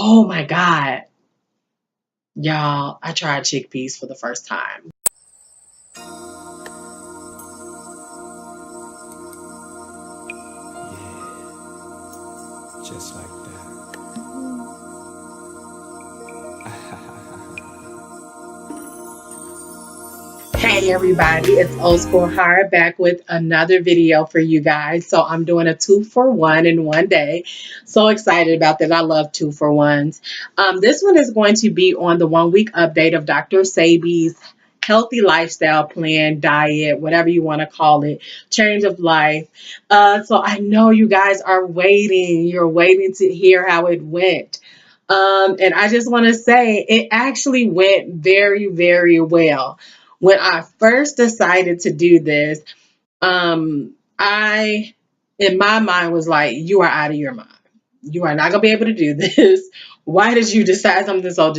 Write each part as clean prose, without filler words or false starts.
Oh my God. Y'all, I tried chickpeas for the first time. Just like that. Hey everybody, it's Old School Hard back with another video for you guys. So I'm doing a 2-for-1 in one day. So excited about that. I love 2-for-1s. This one is going to be on the 1-week update of Dr. Sebi's healthy lifestyle plan, diet, whatever you want to call it, change of life. So I know you guys are waiting. You're waiting to hear how it went. And I just want to say it actually went very, very well. When I first decided to do this, I, in my mind, was like, you are out of your mind. You are not going to be able to do this. Why did you decide something so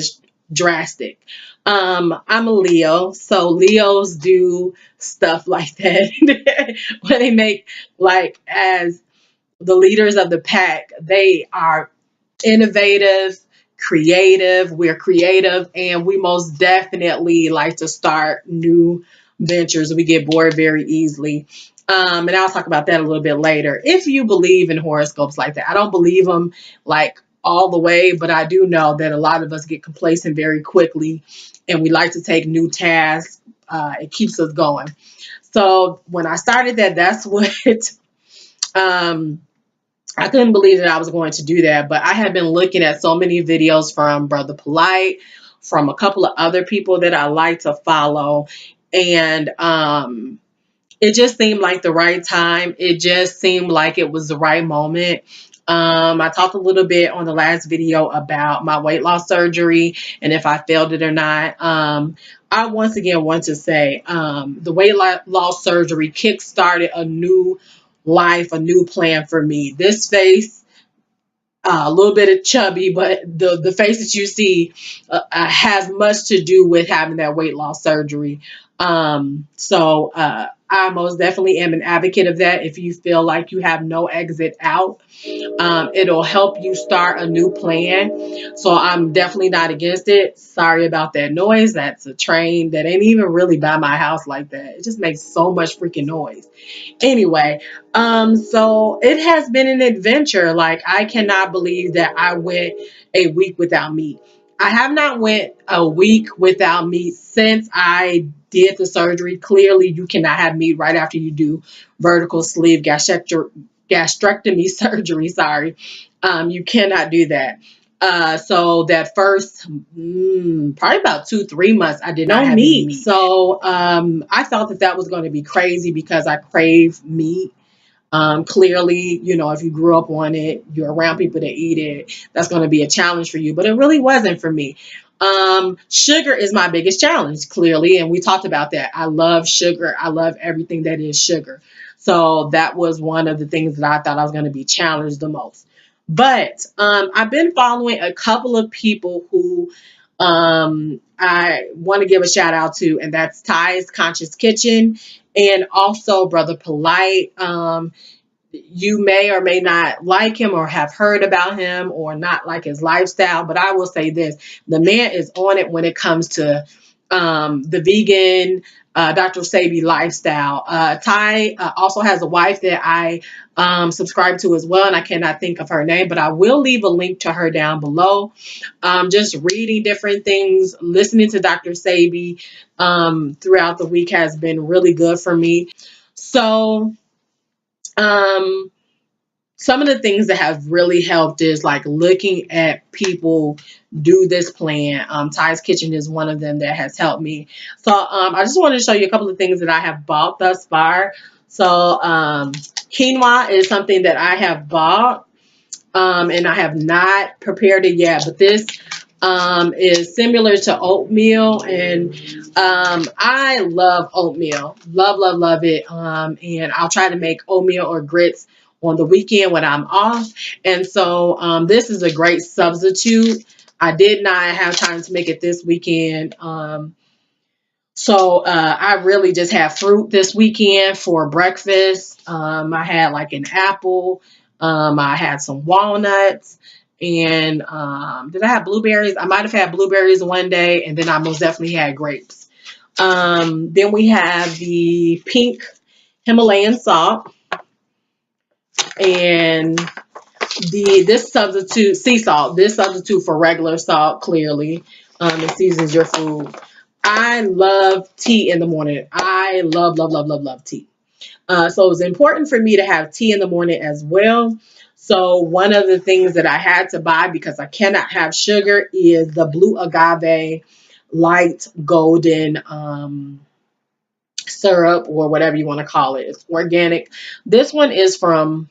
drastic? I'm a Leo, so Leos do stuff like that. When they make, like, as the leaders of the pack, they are innovative, creative. We're creative, and we most definitely like to start new ventures. We get bored very easily. And I'll talk about that a little bit later. If you believe in horoscopes like that, I don't believe them like all the way, but I do know that a lot of us get complacent very quickly, and we like to take new tasks. It keeps us going. So when I started that, that's what um, I couldn't believe that I was going to do that, but I had been looking at so many videos from Brother Polite, from a couple of other people that I like to follow, and it just seemed like the right time. It just seemed like it was the right moment. I talked a little bit on the last video about my weight loss surgery and if I failed it or not. I once again want to say the weight loss surgery kick-started a new life, a new plan for me. This face, a little bit of chubby, but the face that you see has much to do with having that weight loss surgery. I most definitely am an advocate of that. If you feel like you have no exit out, it'll help you start a new plan. So I'm definitely not against it. Sorry about that noise. That's a train that ain't even really by my house like that. It just makes so much freaking noise. Anyway, so it has been an adventure. Like, I cannot believe that I went a week without meat. I have not went a week without meat since I did the surgery. Clearly, you cannot have meat right after you do vertical sleeve gastrectomy surgery. Sorry, you cannot do that. So that first, probably about 2-3 months, I did not have any meat. So I thought that that was going to be crazy because I crave meat. Clearly, you know, if you grew up on it, you're around people that eat it, that's going to be a challenge for you. But it really wasn't for me. Sugar is my biggest challenge, clearly, and we talked about that. I love sugar. I love everything that is sugar. So that was one of the things that I thought I was going to be challenged the most. But I've been following a couple of people who I want to give a shout out to, and that's Ty's Conscious Kitchen and also Brother Polite. You may or may not like him or have heard about him or not like his lifestyle, but I will say this: the man is on it when it comes to the vegan Dr. Sebi lifestyle. Ty also has a wife that I subscribe to as well, and I cannot think of her name, but I will leave a link to her down below. Just reading different things, listening to Dr. Sebi throughout the week has been really good for me. So, um, some of the things that have really helped is like looking at people do this plan. Ty's Kitchen is one of them that has helped me. So I just wanted to show you a couple of things that I have bought thus far. So quinoa is something that I have bought and I have not prepared it yet, but this is similar to oatmeal, and I love oatmeal. Love, love, love it. And I'll try to make oatmeal or grits on the weekend when I'm off. And so this is a great substitute. I did not have time to make it this weekend. I really just had fruit this weekend for breakfast. I had like an apple. I had some walnuts And did I have blueberries? I might have had blueberries one day, and then I most definitely had grapes. Then we have the pink Himalayan salt, and this substitute sea salt. This substitute for regular salt. Clearly, it seasons your food. I love tea in the morning. I love tea. So it's important for me to have tea in the morning as well. So one of the things that I had to buy because I cannot have sugar is the blue agave light golden syrup, or whatever you want to call it. It's organic. This one is from,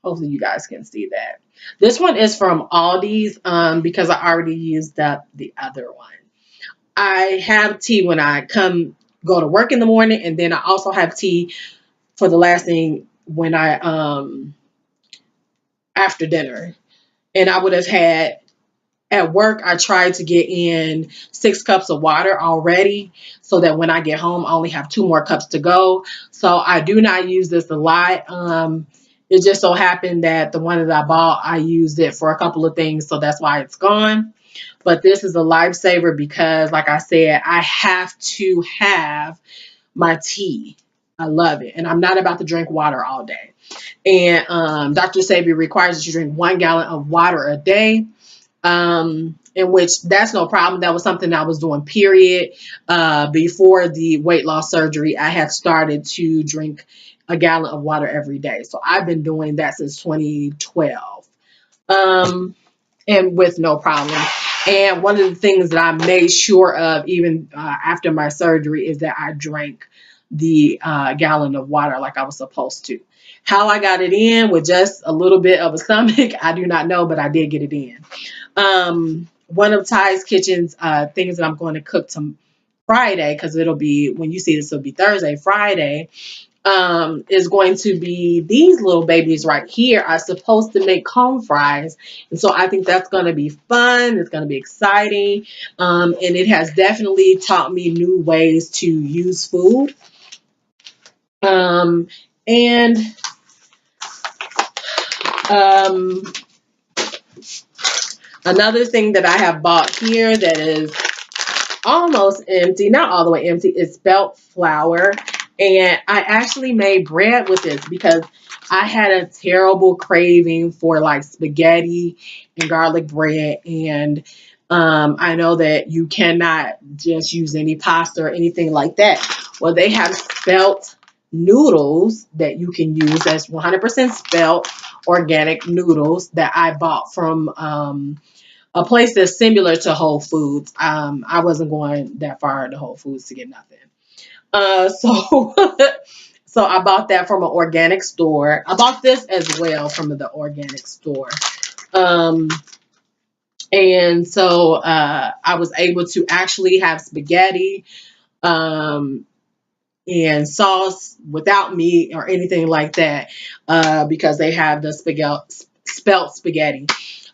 hopefully you guys can see that. This one is from Aldi's because I already used up the other one. I have tea when I go to work in the morning, and then I also have tea for the last thing when I after dinner. And I would have had at work, I tried to get in 6 cups of water already so that when I get home, I only have 2 more cups to go. So I do not use this a lot. It just so happened that the one that I bought, I used it for a couple of things, so that's why it's gone. But this is a lifesaver because, like I said, I have to have my tea. I love it. And I'm not about to drink water all day. And Dr. Sebi requires that you drink 1 gallon of water a day, in which that's no problem. That was something I was doing, period. Before the weight loss surgery, I had started to drink a gallon of water every day. So I've been doing that since 2012. And with no problem. And one of the things that I made sure of, even after my surgery, is that I drank the gallon of water like I was supposed to. How I got it in with just a little bit of a stomach, I do not know, but I did get it in. One of Ty's Kitchen's things that I'm going to cook to Friday, because it'll be, when you see this, it'll be Thursday, Friday, is going to be these little babies right here are supposed to make home fries. And so I think that's going to be fun. It's going to be exciting. And it has definitely taught me new ways to use food. And another thing that I have bought here that is almost empty, not all the way empty, is spelt flour. And I actually made bread with this because I had a terrible craving for like spaghetti and garlic bread. And I know that you cannot just use any pasta or anything like that. Well, they have spelt noodles that you can use. That's 100% spelt organic noodles that I bought from a place that's similar to Whole Foods. I wasn't going that far to Whole Foods to get nothing. So so I bought that from an organic store. I bought this as well from the organic store. Um, and so I was able to actually have spaghetti um, and sauce without meat or anything like that because they have the spelt spaghetti.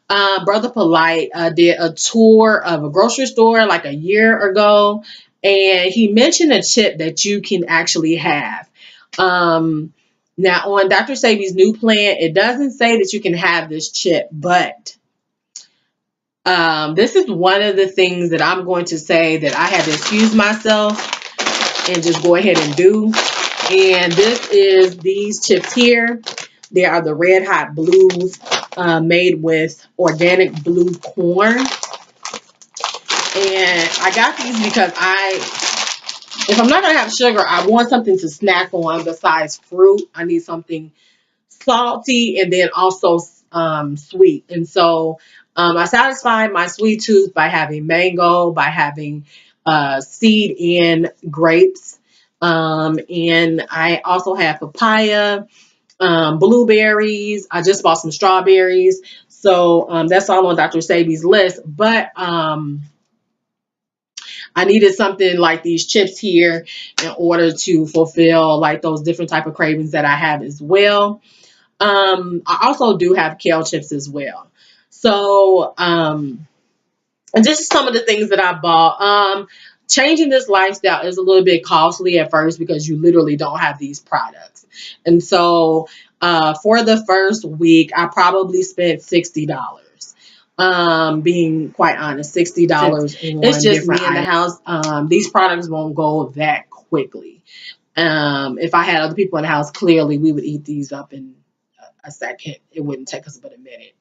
Brother Polite did a tour of a grocery store like a year ago, and he mentioned a chip that you can actually have. Now, on Dr. Sebi's new plan, it doesn't say that you can have this chip, but this is one of the things that I'm going to say that I had to excuse myself and just go ahead and do. And this is these chips here. They are the Red Hot Blues made with organic blue corn. And I got these because if I'm not going to have sugar, I want something to snack on besides fruit. I need something salty and then also sweet. And so I satisfied my sweet tooth by having mango, by having seed in grapes. And I also have papaya, blueberries. I just bought some strawberries. So that's all on Dr. Sebi's list. But I needed something like these chips here in order to fulfill like those different type of cravings that I have as well. I also do have kale chips as well. So and just some of the things that I bought. Changing this lifestyle is a little bit costly at first because you literally don't have these products. And so for the first week, I probably spent $60. Being quite honest, $60 on it's just me in the house. These products won't go that quickly. If I had other people in the house, clearly we would eat these up in a second. It wouldn't take us but a minute.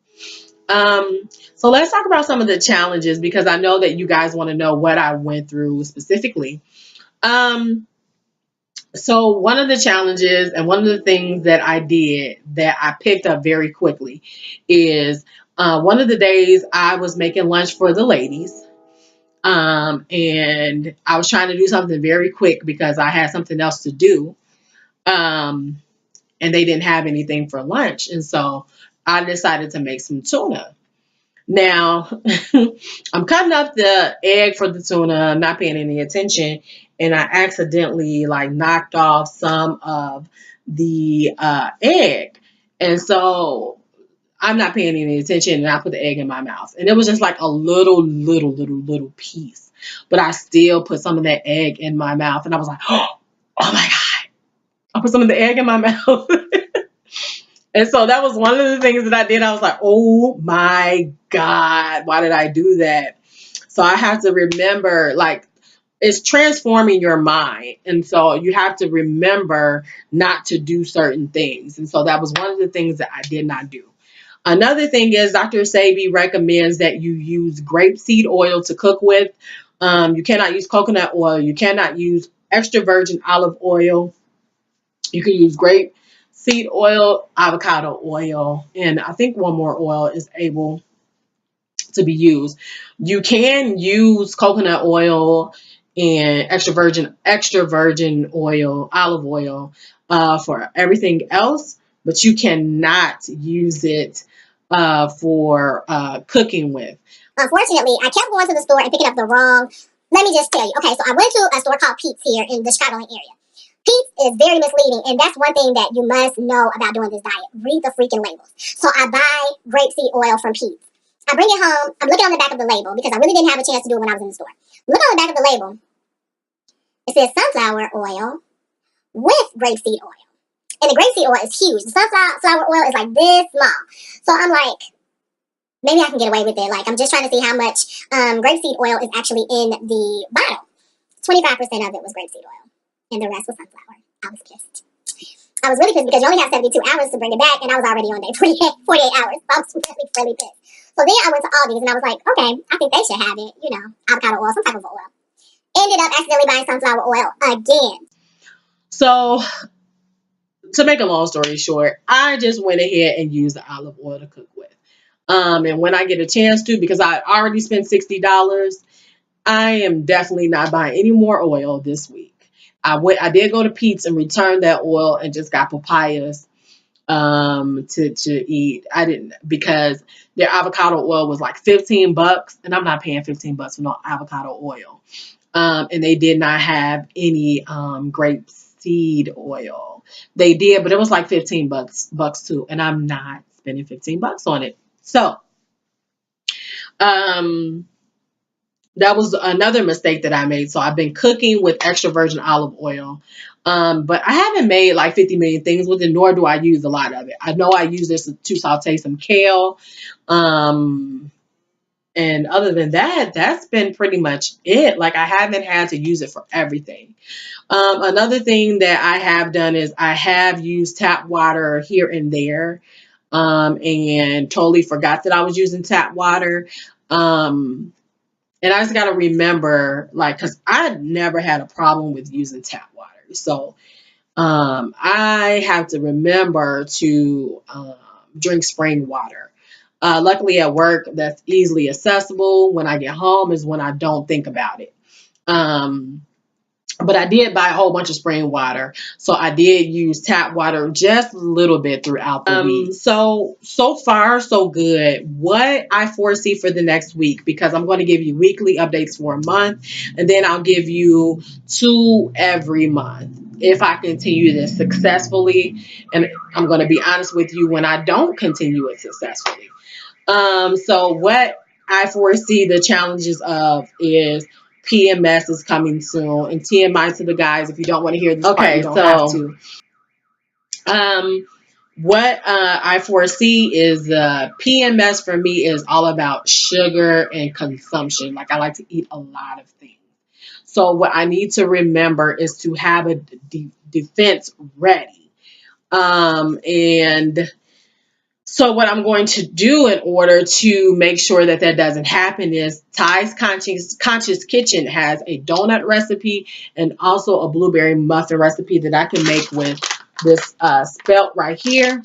So let's talk about some of the challenges, because I know that you guys want to know what I went through specifically. So one of the challenges and one of the things that I did that I picked up very quickly is one of the days I was making lunch for the ladies. And I was trying to do something very quick because I had something else to do. And they didn't have anything for lunch. And so I decided to make some tuna. Now, I'm cutting up the egg for the tuna, not paying any attention, and I accidentally like knocked off some of the egg. And so I'm not paying any attention, and I put the egg in my mouth. And it was just like a little piece. But I still put some of that egg in my mouth, and I was like, oh my God. I put some of the egg in my mouth. And so that was one of the things that I did. I was like, oh my God, why did I do that? So I have to remember, like, it's transforming your mind. And so you have to remember not to do certain things. And so that was one of the things that I did not do. Another thing is Dr. Sebi recommends that you use grapeseed oil to cook with. You cannot use coconut oil. You cannot use extra virgin olive oil. You can use grapeseed oil, avocado oil, and I think one more oil is able to be used. You can use coconut oil and extra virgin oil, olive oil, for everything else, but you cannot use it for cooking with. Unfortunately, I kept going to the store and picking up the wrong. Let me just tell you. Okay, so I went to a store called Pete's here in the Chicagoland area. Pete's is very misleading, and that's one thing that you must know about doing this diet. Read the freaking labels. So I buy grapeseed oil from Pete's. I bring it home. I'm looking on the back of the label because I really didn't have a chance to do it when I was in the store. Look on the back of the label. It says sunflower oil with grapeseed oil. And the grapeseed oil is huge. The sunflower oil is like this small. So I'm like, maybe I can get away with it. Like, I'm just trying to see how much grapeseed oil is actually in the bottle. 25% of it was grapeseed oil, and the rest was sunflower. I was pissed. I was really pissed because you only have 72 hours to bring it back, and I was already on day 48 hours. So I was really pissed. So then I went to Aldi's, and I was like, okay, I think they should have it. You know, avocado oil, some type of oil. Ended up accidentally buying sunflower oil again. So, to make a long story short, I just went ahead and used the olive oil to cook with. And when I get a chance to, because I already spent $60, I am definitely not buying any more oil this week. I did go to Pete's and return that oil and just got papayas to eat. I didn't, because their avocado oil was like $15, and I'm not paying $15 for no avocado oil. And they did not have any grapeseed oil. They did, but it was like $15 too, and I'm not spending $15 on it. So that was another mistake that I made. So I've been cooking with extra virgin olive oil. But I haven't made like 50 million things with it, nor do I use a lot of it. I know I use this to saute some kale. And other than that, that's been pretty much it. Like, I haven't had to use it for everything. Another thing that I have done is I have used tap water here and there, and totally forgot that I was using tap water. And I just got to remember, like, because I never had a problem with using tap water. So I have to remember to drink spring water. Luckily at work, that's easily accessible. When I get home is when I don't think about it. But I did buy a whole bunch of spring water. So I did use tap water just a little bit throughout the week. So far, so good. What I foresee for the next week, because I'm going to give you weekly updates for a month, and then I'll give you 2 every month if I continue this successfully. And I'm going to be honest with you when I don't continue it successfully. So what I foresee the challenges of is PMS is coming soon, and TMI to the guys if you don't want to hear this part, you don't have to. what I foresee is PMS for me is all about sugar and consumption. Like I like to eat a lot of things. So what I need to remember is to have a defense ready. And so what I'm going to do in order to make sure that that doesn't happen is Ty's Conscious Kitchen has a donut recipe and also a blueberry muffin recipe that I can make with this spelt right here.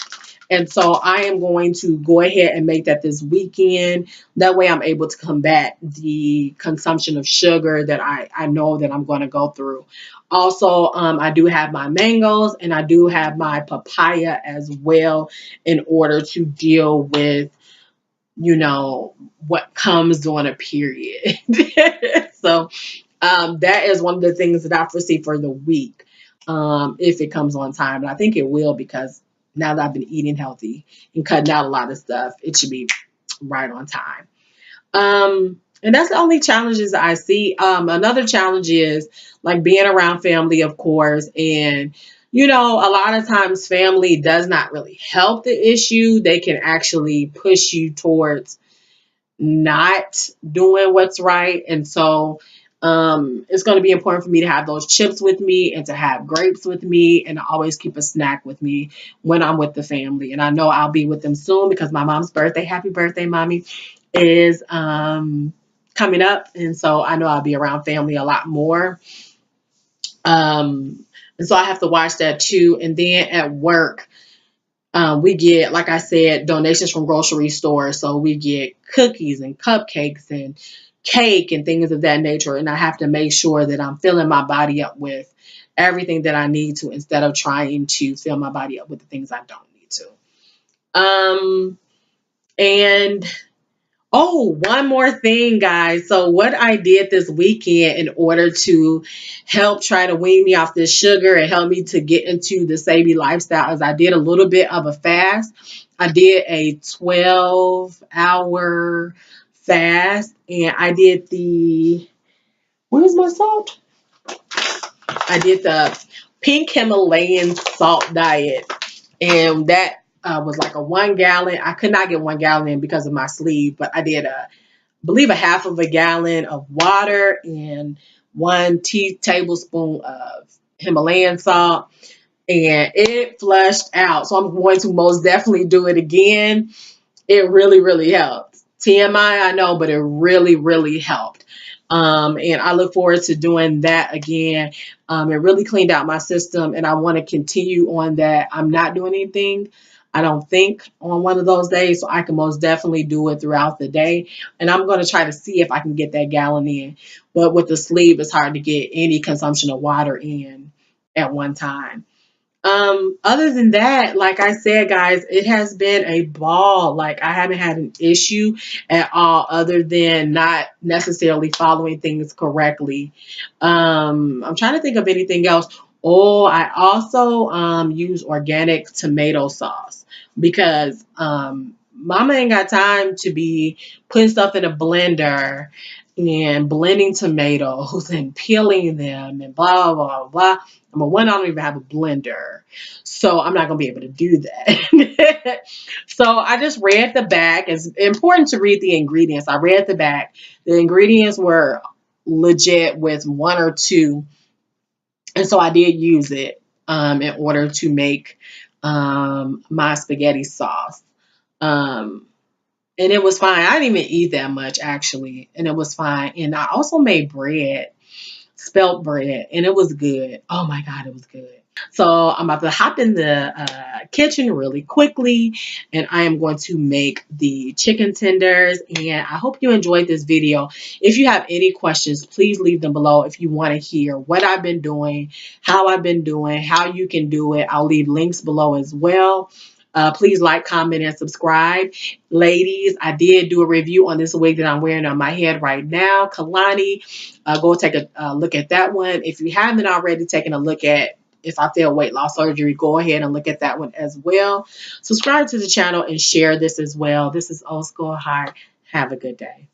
And so I am going to go ahead and make that this weekend. That way I'm able to combat the consumption of sugar that I know that I'm going to go through. Also, I do have my mangoes and I do have my papaya as well in order to deal with, you know, what comes during a period. So that is one of the things that I foresee for the week, if it comes on time. And I think it will, because now that I've been eating healthy and cutting out a lot of stuff, it should be right on time. And that's the only challenges I see. Another challenge is like being around family, of course, and you know, a lot of times family does not really help the issue. They can actually push you towards not doing what's right. And so it's going to be important for me to have those chips with me and to have grapes with me and to always keep a snack with me when I'm with the family. And I know I'll be with them soon because my mom's birthday, happy birthday, mommy, is coming up. And so I know I'll be around family a lot more. And so I have to watch that too. And then at work, we get, like I said, donations from grocery stores. So we get cookies and cupcakes and cake and things of that nature. And I have to make sure that I'm filling my body up with everything that I need to, instead of trying to fill my body up with the things I don't need to. And oh, one more thing, guys. So what I did this weekend in order to help try to wean me off this sugar and help me to get into the Sebi lifestyle is I did a little bit of a fast. I did a 12-hour fast, and I did where's my salt? I did the pink Himalayan salt diet, and that was like a 1 gallon. I could not get 1 gallon in because of my sleeve, but I did believe a half of a gallon of water and 1 tablespoon of Himalayan salt, and it flushed out. So I'm going to most definitely do it again. It really, really helped. TMI, I know, but it really, really helped. And I look forward to doing that again. It really cleaned out my system, and I want to continue on that. I'm not doing anything, I don't think, on one of those days, so I can most definitely do it throughout the day. And I'm going to try to see if I can get that gallon in. But with the sleeve, it's hard to get any consumption of water in at one time. Other than that, like I said, guys, it has been a ball. Like I haven't had an issue at all, other than not necessarily following things correctly. I'm trying to think of anything else. Oh, I also use organic tomato sauce because mama ain't got time to be putting stuff in a blender and blending tomatoes and peeling them and blah blah blah. Number one, I don't even have a blender, so I'm not gonna be able to do that. So I just read the back. It's important to read the ingredients. I read the back. The ingredients were legit with one or two, and so I did use it in order to make my spaghetti sauce. Um, and it was fine. I didn't even eat that much actually, and it was fine. And I also made bread, spelt bread, and it was good. Oh my God, it was good. So I'm about to hop in the kitchen really quickly, and I am going to make the chicken tenders. And I hope you enjoyed this video. If you have any questions, please leave them below. If you want to hear what I've been doing, how I've been doing, how you can do it, I'll leave links below as well. Please like, comment, and subscribe. Ladies, I did do a review on this wig that I'm wearing on my head right now, Kalani. Go take a look at that one. If you haven't already taken a look at If I Fail Weight Loss Surgery, go ahead and look at that one as well. Subscribe to the channel and share this as well. This is Old School Heart. Have a good day.